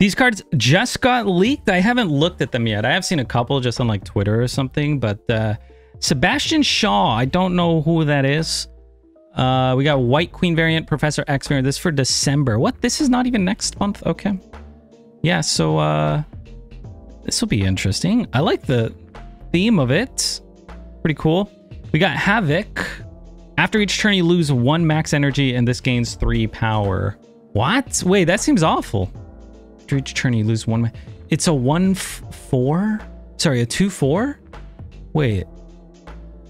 These cards just got leaked. I haven't looked at them yet. I have seen a couple just on like Twitter or something, but Sebastian Shaw, I don't know who that is. We got White Queen variant, Professor X variant. This is for December. What? This is not even next month? Okay. Yeah, so this will be interesting. I like the theme of it. Pretty cool. We got Havoc. After each turn, you lose 1 max energy, and this gains 3 power. What? Wait, that seems awful. After each turn, you lose 1. It's a 1/4? Sorry, a 2/4? Wait.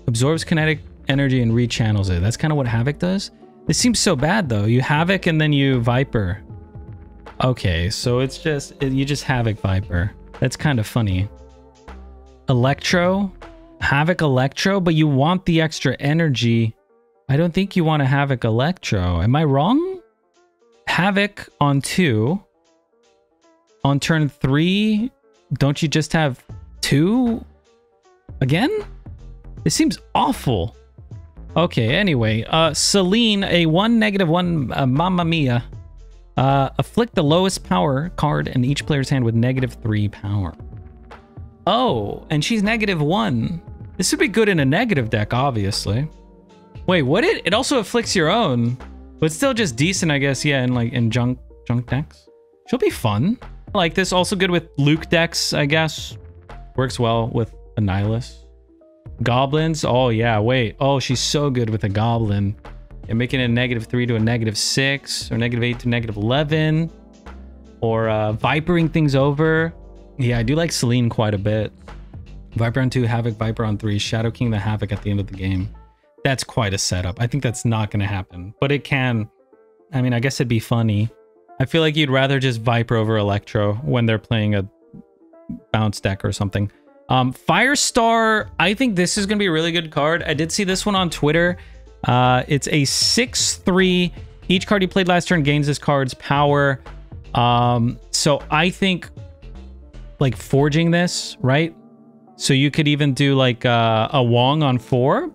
Absorbs kinetic energy and rechannels it. That's kind of what Havoc does? This seems so bad, though. You Havoc and then you Viper. Okay, so it's just... You just Havoc Viper. That's kind of funny. Electro. Havoc Electro, but you want the extra energy. I don't think you want to Havoc Electro. Am I wrong? Havoc on 2. On turn 3, don't you just have 2 again? This seems awful. Okay, anyway. Celine, a 1/-1 Mamma Mia. Afflict the lowest power card in each player's hand with -3 power. Oh, and she's -1. This would be good in a negative deck, obviously. Wait, would it? It also afflicts your own. But still just decent, I guess, yeah, in junk decks. She'll be fun. I like this. Also good with Luke decks, I guess. Works well with Annihilus. Goblins. Oh, yeah, wait. Oh, she's so good with a Goblin. You're making it a -3 to a -6, or -8 to -11. Or Vipering things over. Yeah, I do like Celine quite a bit. Viper on 2, Havoc, Viper on 3, Shadow King the Havoc at the end of the game. That's quite a setup. I think that's not going to happen, but it can. I mean, I guess it'd be funny. I feel like you'd rather just Viper over Electro when they're playing a bounce deck or something. Firestar, I think this is going to be a really good card. I did see this one on Twitter. It's a 6/3. Each card you played last turn gains this card's power. So I think like forging this, right? So you could even do like a Wong on 4.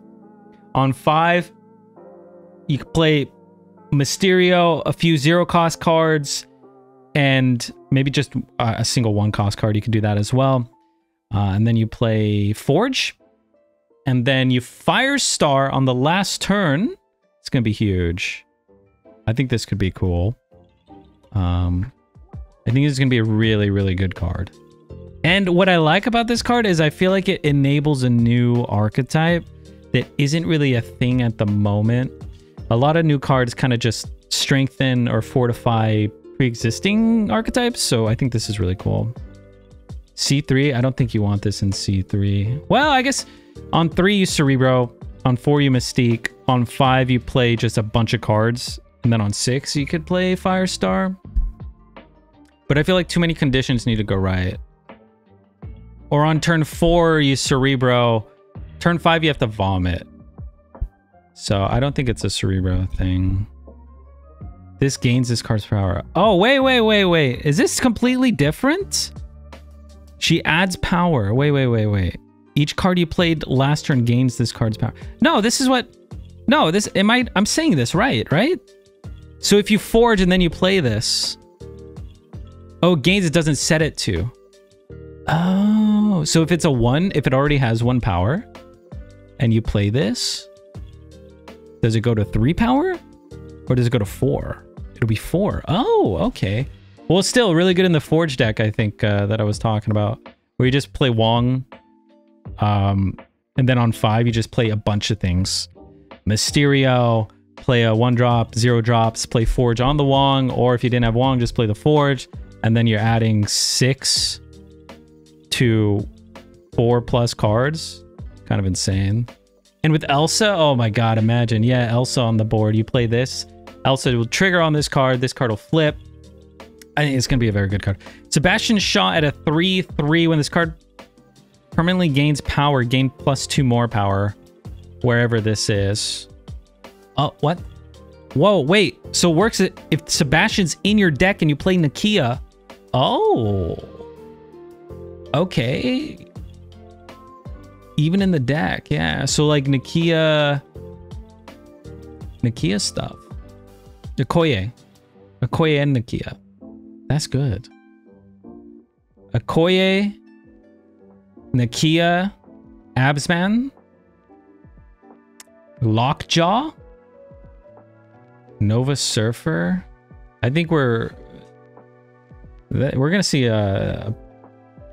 On 5, you could play Mysterio, a few 0-cost cards, and maybe just a single 1-cost card. You could do that as well. And then you play Forge. And then you Firestar on the last turn. It's going to be huge. I think this could be cool. I think this is going to be a really, really good card. And what I like about this card is I feel like it enables a new archetype that isn't really a thing at the moment. A lot of new cards kind of just strengthen or fortify pre-existing archetypes, so I think this is really cool. C3, I don't think you want this in C3. Well, I guess on 3 you Cerebro, on 4 you Mystique, on 5 you play just a bunch of cards, and then on 6 you could play Firestar. But I feel like too many conditions need to go right. Or on turn 4 you Cerebro, turn 5 you have to Vomit. So I don't think it's a Cerebro thing. This gains this card's power. Oh, wait. Is this completely different? She adds power. Wait. Each card you played last turn gains this card's power. No, this is what... No, this... I'm saying this right? So if you forge and then you play this... Oh, gains it doesn't set it to. Oh, so if it's a 1, if it already has 1 power, and you play this, does it go to 3 power? Or does it go to 4? It'll be 4. Oh, okay. Well, it's still really good in the Forge deck, I think, that I was talking about. Where you just play Wong. And then on 5, you just play a bunch of things. Mysterio, play a 1-drop, 0-drops, play Forge on the Wong. Or if you didn't have Wong, just play the Forge. And then you're adding 6 to 4+ cards. Kind of insane. And with Elsa, oh my god, imagine. Yeah, Elsa on the board. You play this. Elsa will trigger on this card. This card will flip. I think it's going to be a very good card. Sebastian Shaw at a 3/3. When this card permanently gains power, gain +2 more power. Wherever this is. Oh, what? Whoa, wait. So it works if Sebastian's in your deck and you play Nakia. Oh. Okay. Even in the deck, yeah. So like Nakia stuff. Okoye and Nakia. That's good. Okoye, Nakia, Absman, Lockjaw, Nova Surfer. I think we're gonna see a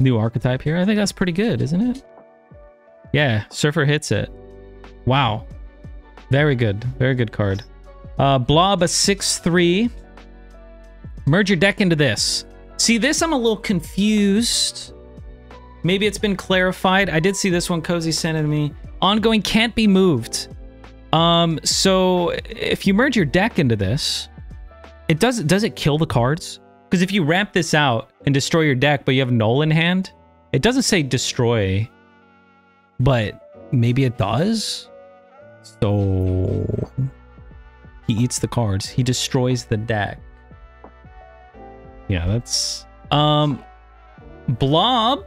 new archetype here. I think that's pretty good, isn't it? Yeah, Surfer hits it. Wow. Very good. Very good card. Blob, a 6/3. Merge your deck into this. See, this I'm a little confused. Maybe it's been clarified. I did see this one Cozy sent it to me. Ongoing can't be moved. So if you merge your deck into this, does it kill the cards? Because if you ramp this out and destroy your deck, but you have null in hand, it doesn't say destroy, but maybe it does. So he eats the cards. He destroys the deck. Yeah, that's Blob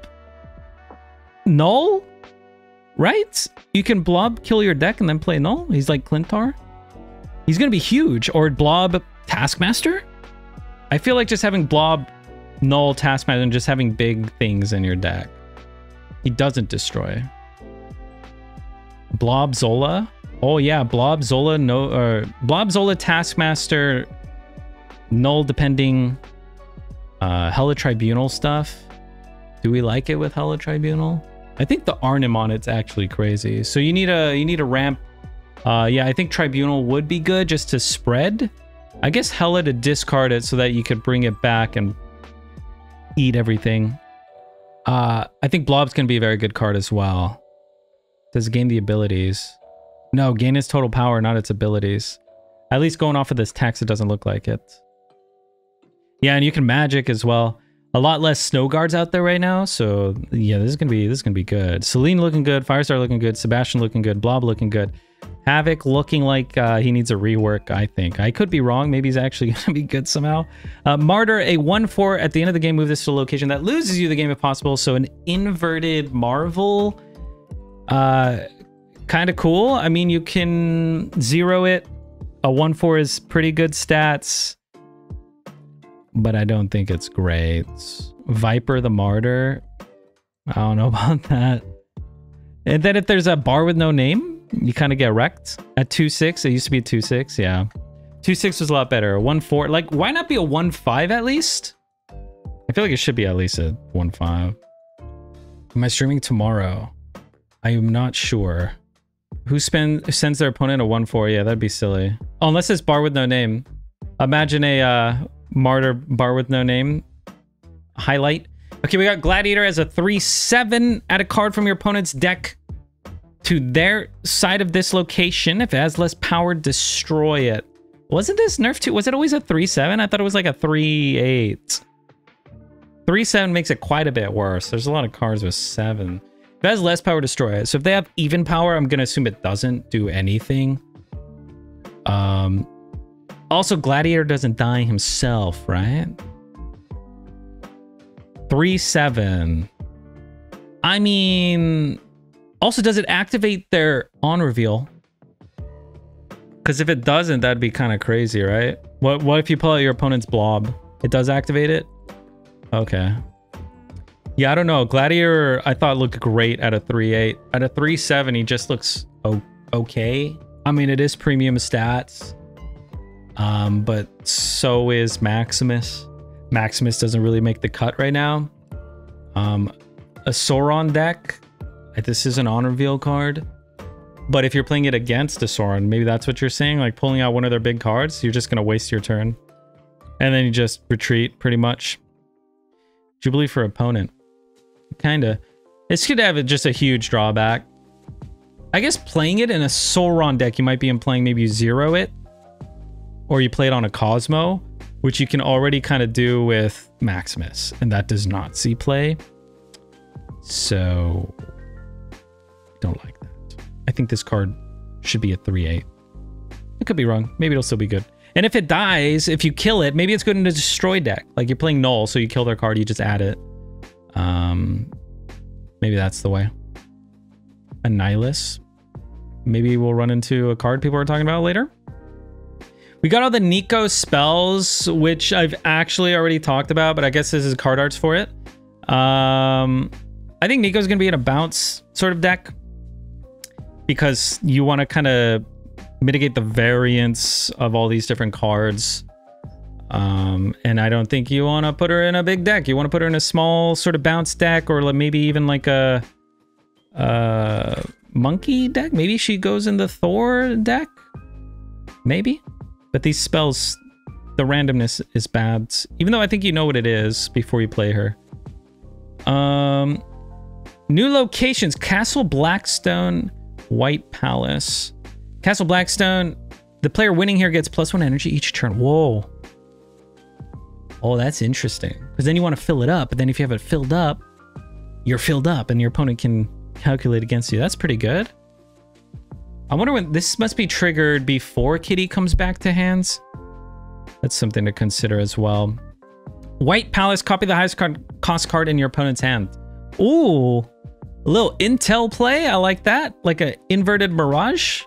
null, right? You can Blob kill your deck and then play null. He's like Clintar. He's gonna be huge. Or Blob Taskmaster. I feel like just having Blob null Taskmaster and just having big things in your deck. He doesn't destroy. Blob Zola. Oh yeah, Blob Zola, no, or Blob Zola Taskmaster, null depending. Hella Tribunal stuff. Do we like it with Hella Tribunal? I think the Arnim on it's actually crazy. So you need a ramp. Yeah, I think Tribunal would be good just to spread. I guess Hella to discard it so that you could bring it back and eat everything. I think Blob's gonna be a very good card as well. Does it gain the abilities? No, gain its total power, not its abilities. At least going off of this text, it doesn't look like it. Yeah, and you can magic as well. A lot less snow guards out there right now, so yeah, this is gonna be good. Celine looking good, Firestar looking good, Sebastian looking good, Blob looking good, Havoc looking like he needs a rework. I think I could be wrong. Maybe he's actually gonna be good somehow. Martyr, a 1/4 at the end of the game. Move this to a location that loses you the game if possible. So an inverted Marvel, kind of cool. I mean, you can zero it. A 1/4 is pretty good stats, but I don't think it's great. Viper the Martyr. I don't know about that. And then if there's a bar with no name, you kind of get wrecked. At 2/6, it used to be 2/6, yeah. 2/6 was a lot better. A 1/4, like, why not be a 1/5 at least? I feel like it should be at least a 1/5. Am I streaming tomorrow? I am not sure. Who sends their opponent a 1/4? Yeah, that'd be silly. Oh, unless it's bar with no name. Imagine a Martyr bar with no name highlight. Okay, we got Gladiator as a 3/7. Add a card from your opponent's deck to their side of this location. If it has less power, destroy it. Wasn't this nerfed too? Was it always a 3/7? I thought it was like a 3/8. 3/7 makes it quite a bit worse. There's a lot of cards with 7. If it has less power, destroy it. So if they have even power, I'm gonna assume it doesn't do anything. Also, Gladiator doesn't die himself, right? 3/7. I mean, also, does it activate their on reveal? Because if it doesn't, that'd be kind of crazy, right? What if you pull out your opponent's blob? It does activate it? Okay. Yeah, I don't know. Gladiator, I thought looked great at a 3/8. At a 3/7, he just looks okay. I mean, it is premium stats. But so is Maximus. Maximus doesn't really make the cut right now. A Sauron deck. This is an on reveal card. But if you're playing it against a Sauron, maybe that's what you're saying, like pulling out one of their big cards, you're just gonna waste your turn. And then you just retreat, pretty much. Jubilee for opponent. Kinda. This could have just a huge drawback. I guess playing it in a Sauron deck, you might be playing maybe you zero it. Or you play it on a Cosmo, which you can already kind of do with Maximus. And that does not see play. So, don't like that. I think this card should be a 3/8. I could be wrong. Maybe it'll still be good. And if it dies, if you kill it, maybe it's good in a destroy deck. Like you're playing null, so you kill their card, you just add it. Maybe that's the way. Annihilus. Maybe we'll run into a card people are talking about later. We got all the Nico spells, which I've actually already talked about, but I guess this is card arts for it. I think Nico's going to be in a bounce sort of deck because you want to kind of mitigate the variance of all these different cards. And I don't think you want to put her in a big deck. You want to put her in a small sort of bounce deck, or maybe even like a monkey deck. Maybe she goes in the Thor deck. Maybe. But these spells, the randomness is bad. Even though I think you know what it is before you play her. New locations. Castle Blackstone, White Palace. Castle Blackstone. The player winning here gets +1 energy each turn. Whoa. Oh, that's interesting. Because then you want to fill it up. But then if you have it filled up, you're filled up and your opponent can calculate against you. That's pretty good. I wonder when this must be triggered before Kitty comes back to hands. That's something to consider as well. White Palace, copy the highest cost card in your opponent's hand. Ooh, a little intel play. I like that. Like an inverted Mirage.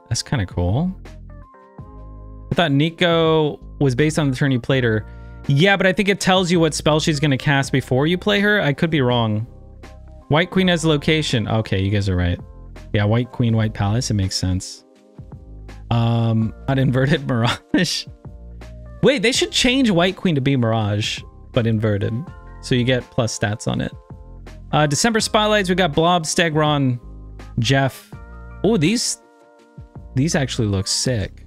That's kind of cool. I thought Nico was based on the turn you played her. Yeah, but I think it tells you what spell she's going to cast before you play her. I could be wrong. White Queen has location. Okay, you guys are right. Yeah, White Queen, White Palace. It makes sense. Not inverted Mirage. Wait, they should change White Queen to be Mirage, but inverted. So you get plus stats on it. December Spotlights. We got Blob, Stegron, Jeff. Oh, these actually look sick.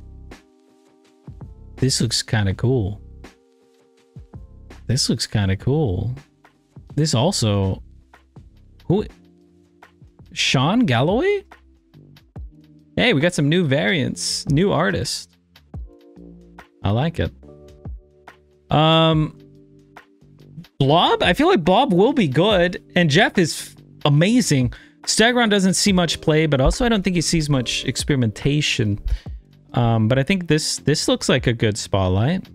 This looks kind of cool. This looks kind of cool. This also... Who? Sean Galloway? Hey, we got some new variants. New artist. I like it. Blob? I feel like Blob will be good. And Jeff is amazing. Stegron doesn't see much play, but also I don't think he sees much experimentation. But I think this looks like a good spotlight.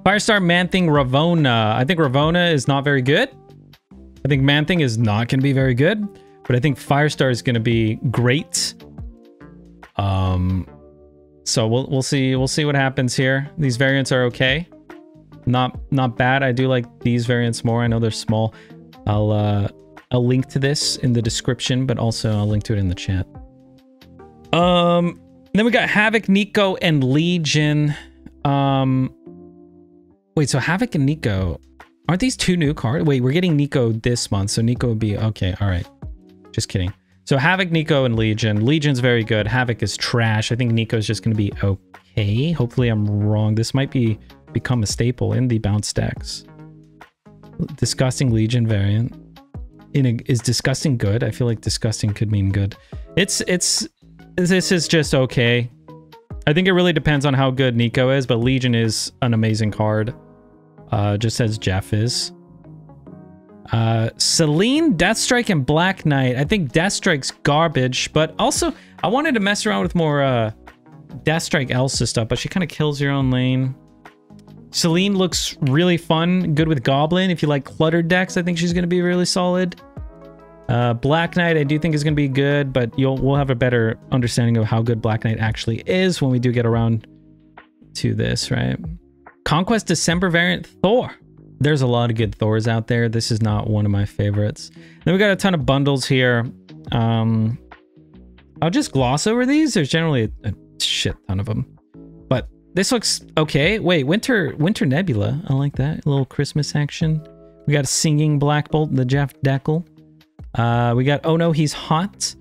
Firestar, Man-Thing, Ravona. I think Ravona is not very good. I think Man-Thing is not going to be very good. But I think Firestar is going to be great. So we'll see what happens here. These variants are okay. Not bad. I do like these variants more. I know they're small. I'll link to this in the description, but also I'll link to it in the chat. Then we got Havoc, Nico, and Legion. Wait, so Havoc and Nico, aren't these two new cards? Wait, we're getting Nico this month, so Nico would be okay. All right, just kidding. So Havoc, Nico, and Legion. Legion's very good. Havoc is trash. I think Nico's just going to be okay. Hopefully I'm wrong. This might become a staple in the bounce decks. Disgusting Legion variant. Is disgusting good? I feel like disgusting could mean good. This is just okay. I think it really depends on how good Nico is, but Legion is an amazing card. Just as Jeff is. Celine, Deathstrike, and Black Knight. I think Deathstrike's garbage, but also I wanted to mess around with more Deathstrike Elsa stuff, but she kind of kills your own lane. Celine looks really fun, good with Goblin. If you like cluttered decks, I think she's going to be really solid. Black Knight, I do think is going to be good, but we'll have a better understanding of how good Black Knight actually is when we do get around to this, right? Conquest December variant Thor. There's a lot of good Thors out there. This is not one of my favorites. Then we got a ton of bundles here. I'll just gloss over these. There's generally a shit ton of them. But this looks okay. Wait, Winter Nebula. I like that. A little Christmas action. We got a Singing Black Bolt, the Jeff Deckel. We got Oh No, He's Hot.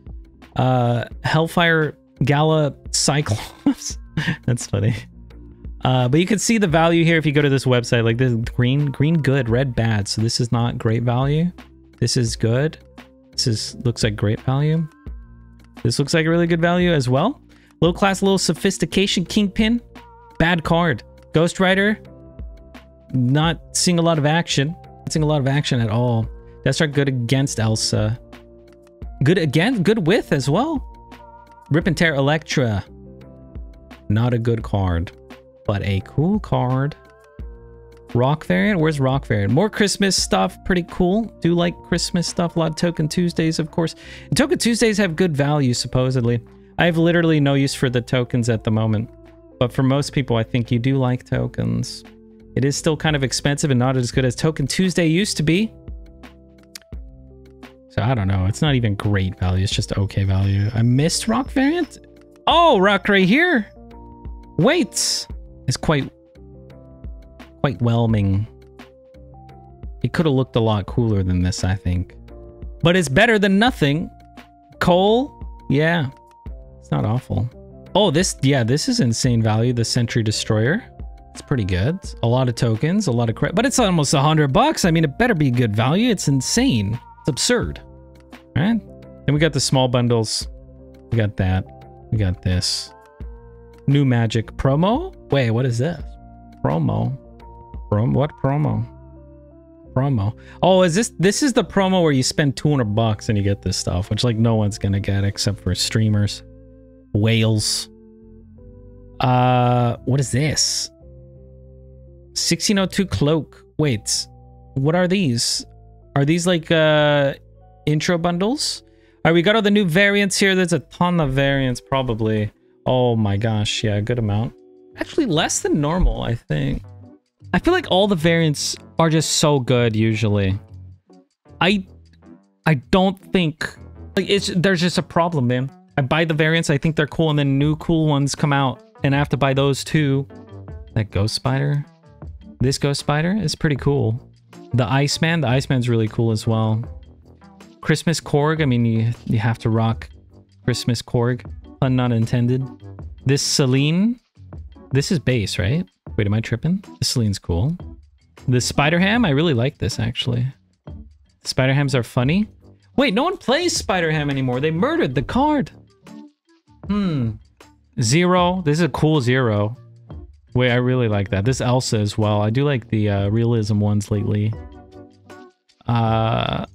Hellfire Gala Cyclops. That's funny. But you can see the value here if you go to this website. Like this green good, red bad. So this is not great value. This is good. Looks like great value. This looks like a really good value as well. Low class, little sophistication, Kingpin. Bad card. Ghost Rider. Not seeing a lot of action. Not seeing a lot of action at all. Deathstrike good against Elsa. Good again. Good with as well. Rip and Tear Electra. Not a good card, but a cool card. Rock variant? Where's Rock variant? More Christmas stuff. Pretty cool. Do like Christmas stuff. A lot of Token Tuesdays, of course. And Token Tuesdays have good value, supposedly. I have literally no use for the tokens at the moment. But for most people, I think you do like tokens. It is still kind of expensive and not as good as Token Tuesday used to be. So I don't know. It's not even great value. It's just okay value. I missed rock variant. Oh, rock right here. Wait. It's quite whelming. It could have looked a lot cooler than this, I think. But it's better than nothing. Coal. Yeah. It's not awful. Oh, this is insane value. The Sentry Destroyer. It's pretty good. A lot of tokens, a lot of credit, but it's almost $100. I mean, it better be good value. It's insane. It's absurd. All right. Then we got the small bundles. We got that. We got this. New magic promo. Wait, what is this? Promo. What promo? Promo. Oh, is this is the promo where you spend $200 and you get this stuff, which like no one's gonna get except for streamers. Whales. What is this? 1602 cloak. Wait, what are these? Are these like intro bundles? All right, we got all the new variants here. There's a ton of variants probably. Oh my gosh, yeah, a good amount. Actually less than normal, I think. I feel like all the variants are just so good usually. I don't think like there's just a problem, man. I buy the variants, I think they're cool, and then new cool ones come out and I have to buy those too. That ghost spider. This ghost spider is pretty cool. The Iceman's really cool as well. Christmas Korg, I mean, you have to rock Christmas Korg. Pun not intended. This Celine, this is base, right? Wait, am I tripping? This Celine's cool. The Spider-Ham, I really like this actually. Spider-Hams are funny. Wait, no one plays Spider-Ham anymore. They murdered the card. Zero, this is a cool Zero. Wait, I really like that. This Elsa as well. I do like the realism ones lately. Falcon.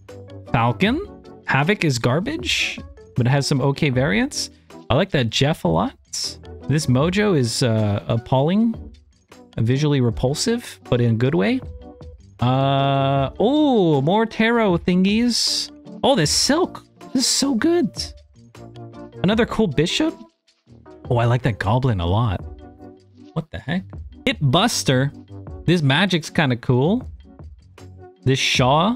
Havoc is garbage, but it has some okay variants. I like that Jeff a lot. This Mojo is appalling. Visually repulsive, but in a good way. Oh, more tarot thingies. Oh, this Silk. This is so good. Another cool Bishop. Oh, I like that Goblin a lot. What the heck? Hit Buster. This Magic's kind of cool. This Shaw.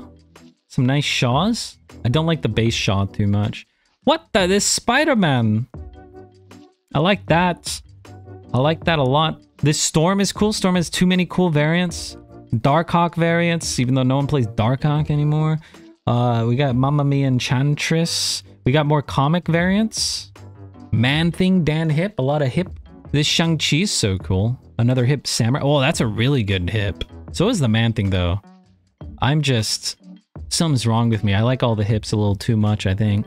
Some nice Shaws. I don't like the base Shaw too much. What the? This Spider-Man. I like that. I like that a lot. This Storm is cool. Storm has too many cool variants. Darkhawk variants, even though no one plays Darkhawk anymore. We got Mamma Mia Enchantress. We got more comic variants. Man-Thing, Dan Hip. A lot of hip. This Shang-Chi's so cool. Another hip samurai. Oh, that's a really good hip. So is the Man-Thing, though. I'm just... something's wrong with me. I like all the hips a little too much, I think.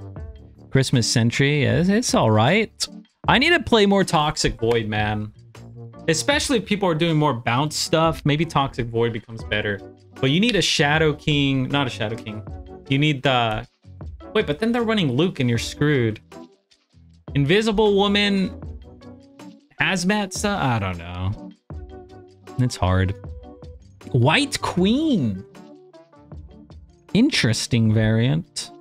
Christmas Sentry. Yeah, it's all right. I need to play more Toxic Void, man. Especially if people are doing more bounce stuff. Maybe Toxic Void becomes better. But you need a Shadow King. Not a Shadow King. You need the... Wait, but then they're running Luke and you're screwed. Invisible Woman... Hazmat stuff? I don't know. It's hard. White Queen. Interesting variant.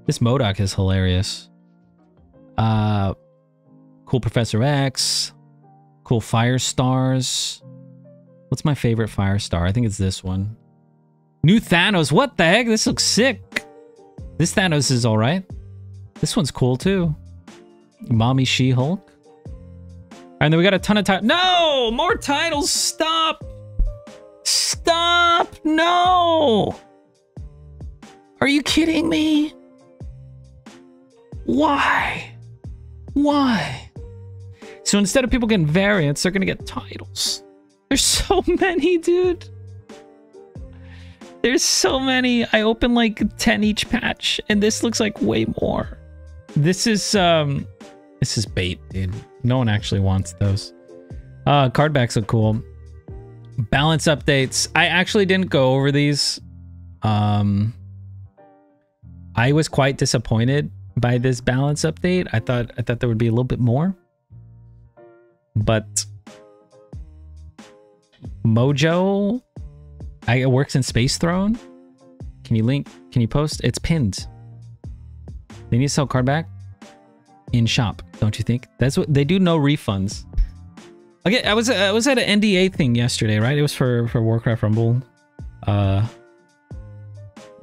This MODOK is hilarious. Cool Professor X. Cool Fire Stars. What's my favorite Fire Star? I think it's this one. New Thanos. What the heck? This looks sick. This Thanos is alright. This one's cool too. Mommy She-Hulk. And then we got a ton of titles. No! More titles! Stop! Stop! No! Are you kidding me? Why? Why? So instead of people getting variants, they're gonna get titles. There's so many, dude. There's so many. I opened like 10 each patch, and this looks like way more. This is bait, dude. No one actually wants those. Card backs look cool. Balance updates. I actually didn't go over these. I was quite disappointed by this balance update. I thought there would be a little bit more. But Mojo, it works in Space Throne. Can you link? Can you post? It's pinned. They need to sell card back in shop, don't you think? That's what they do. No refunds. Okay, I was at an NDA thing yesterday, right? It was for Warcraft Rumble.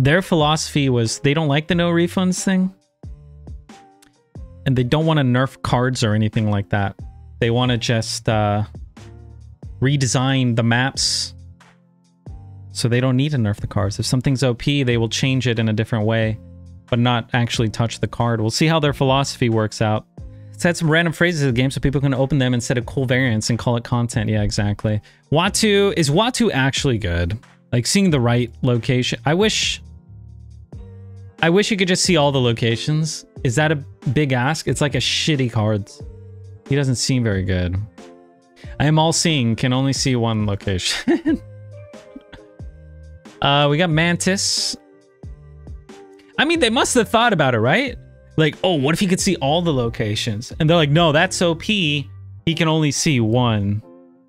Their philosophy was they don't like the no refunds thing. And they don't want to nerf cards or anything like that. They want to just redesign the maps. So they don't need to nerf the cards. If something's OP, they will change it in a different way, but not actually touch the card. We'll see how their philosophy works out. Let's add some random phrases to the game so people can open them instead of cool variants and call it content. Yeah, exactly. Watu, is Watu actually good? Like seeing the right location. I wish you could just see all the locations. Is that a big ask? It's like a shitty cards. He doesn't seem very good. I am all seeing, can only see one location. We got Mantis. I mean, they must have thought about it, right? Like, oh, what if he could see all the locations? And they're like, no, that's OP. He can only see one.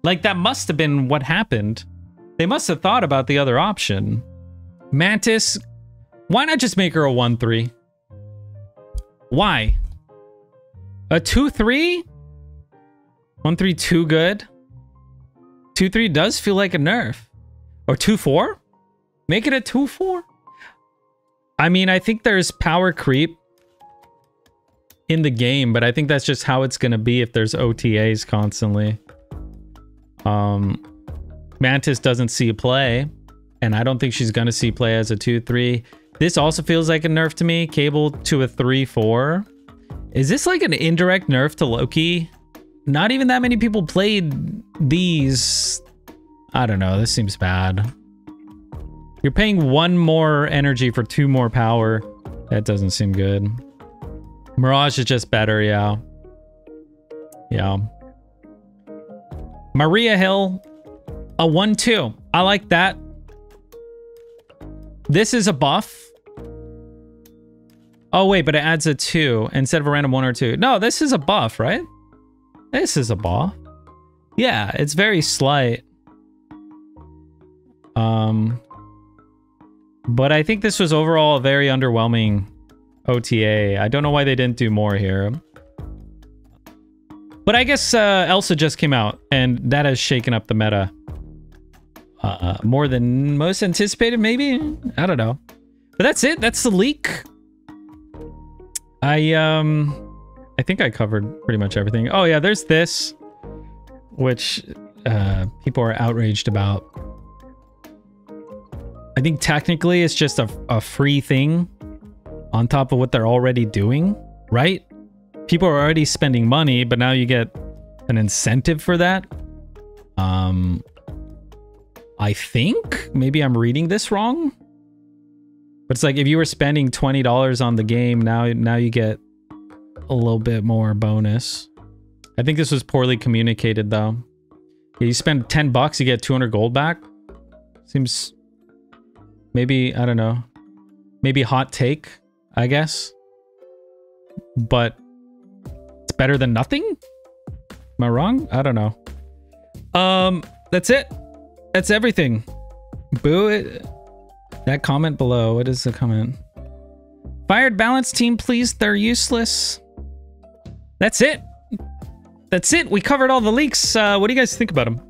Like, that must have been what happened. They must have thought about the other option. Mantis, why not just make her a 1-3? Why? A 2-3? 1-3 too good? 2-3 does feel like a nerf. Or 2-4? Make it a 2-4? I mean, I think there's power creep in the game, but I think that's just how it's going to be if there's OTAs constantly. Mantis doesn't see play, and I don't think she's going to see play as a 2-3. This also feels like a nerf to me. Cable to a 3-4. Is this like an indirect nerf to Loki? Not even that many people played these. I don't know. This seems bad. You're paying 1 more energy for 2 more power. That doesn't seem good. Mirage is just better, yeah. Yeah. Maria Hill, a 1-2. I like that. This is a buff. Oh, wait, but it adds a 2 instead of a random 1 or 2. No, this is a buff, right? This is a buff. Yeah, it's very slight. But I think this was overall a very underwhelming OTA. I don't know why they didn't do more here. But I guess Elsa just came out, and that has shaken up the meta. More than most anticipated, maybe? I don't know. But that's it. That's the leak. I think I covered pretty much everything. Oh, yeah, there's this, which people are outraged about. I think technically it's just a free thing on top of what they're already doing, right? People are already spending money, but now you get an incentive for that. I think maybe I'm reading this wrong, but it's like if you were spending $20 on the game, now you get a little bit more bonus. I think this was poorly communicated though. Yeah, you spend 10 bucks, you get 200 gold back. Seems maybe, I don't know, maybe hot take, I guess, but it's better than nothing. Am I wrong? I don't know. That's it. That's everything. Boo it. That comment below. What is the comment? Fired balance team, please. They're useless. That's it. That's it. We covered all the leaks. What do you guys think about them?